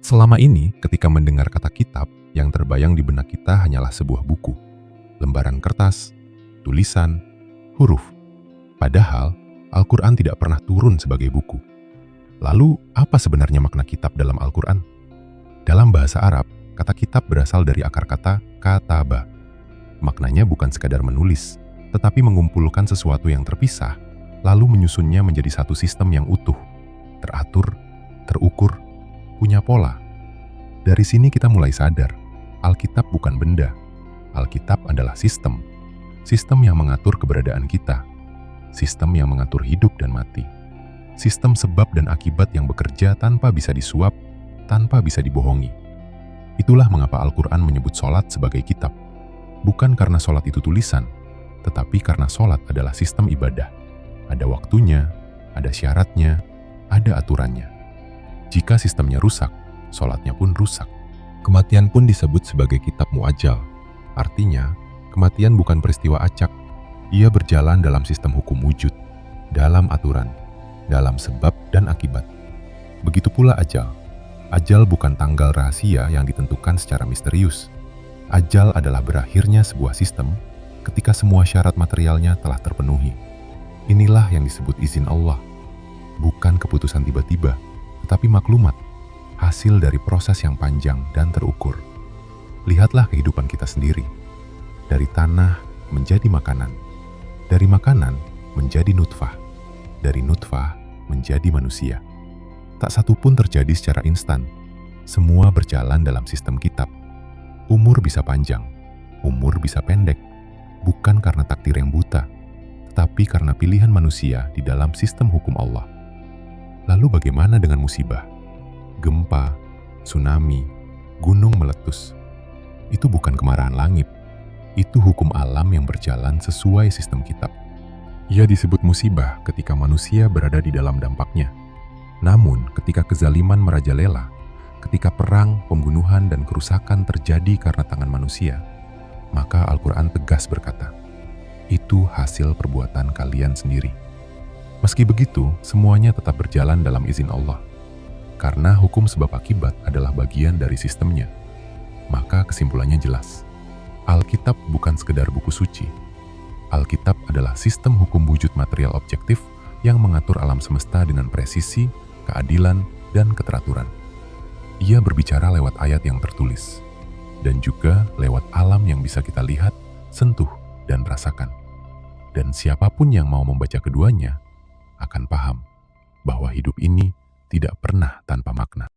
Selama ini, ketika mendengar kata kitab, yang terbayang di benak kita hanyalah sebuah buku, lembaran kertas, tulisan, huruf. Padahal, Al-Quran tidak pernah turun sebagai buku. Lalu, apa sebenarnya makna kitab dalam Al-Quran? Dalam bahasa Arab, kata kitab berasal dari akar kata kataba. Maknanya bukan sekadar menulis, tetapi mengumpulkan sesuatu yang terpisah, lalu menyusunnya menjadi satu sistem yang utuh, teratur, terukur, punya pola. Dari sini kita mulai sadar, Alkitab bukan benda. Alkitab adalah sistem. Sistem yang mengatur keberadaan kita. Sistem yang mengatur hidup dan mati. Sistem sebab dan akibat yang bekerja tanpa bisa disuap, tanpa bisa dibohongi. Itulah mengapa Al-Quran menyebut sholat sebagai kitab. Bukan karena sholat itu tulisan, tetapi karena sholat adalah sistem ibadah. Ada waktunya, ada syaratnya, ada aturannya. Jika sistemnya rusak, sholatnya pun rusak. Kematian pun disebut sebagai kitab muajjal. Artinya, kematian bukan peristiwa acak. Ia berjalan dalam sistem hukum wujud, dalam aturan, dalam sebab dan akibat. Begitu pula ajal. Ajal bukan tanggal rahasia yang ditentukan secara misterius. Ajal adalah berakhirnya sebuah sistem ketika semua syarat materialnya telah terpenuhi. Inilah yang disebut izin Allah. Bukan keputusan tiba-tiba, tetapi maklumat, hasil dari proses yang panjang dan terukur. Lihatlah kehidupan kita sendiri. Dari tanah menjadi makanan. Dari makanan menjadi nutfah. Dari nutfah menjadi manusia. Tak satu pun terjadi secara instan. Semua berjalan dalam sistem kitab. Umur bisa panjang, umur bisa pendek, bukan karena takdir yang buta, tetapi karena pilihan manusia di dalam sistem hukum Allah. Lalu bagaimana dengan musibah? Gempa, tsunami, gunung meletus. Itu bukan kemarahan langit, itu hukum alam yang berjalan sesuai sistem kitab. Ia disebut musibah ketika manusia berada di dalam dampaknya. Namun ketika kezaliman merajalela, ketika perang, pembunuhan, dan kerusakan terjadi karena tangan manusia, maka Al-Quran tegas berkata, itu hasil perbuatan kalian sendiri. Meski begitu, semuanya tetap berjalan dalam izin Allah. Karena hukum sebab akibat adalah bagian dari sistemnya. Maka kesimpulannya jelas. Alkitab bukan sekedar buku suci. Alkitab adalah sistem hukum wujud material objektif yang mengatur alam semesta dengan presisi, keadilan, dan keteraturan. Ia berbicara lewat ayat yang tertulis, dan juga lewat alam yang bisa kita lihat, sentuh, dan rasakan. Dan siapapun yang mau membaca keduanya akan paham bahwa hidup ini tidak pernah tanpa makna.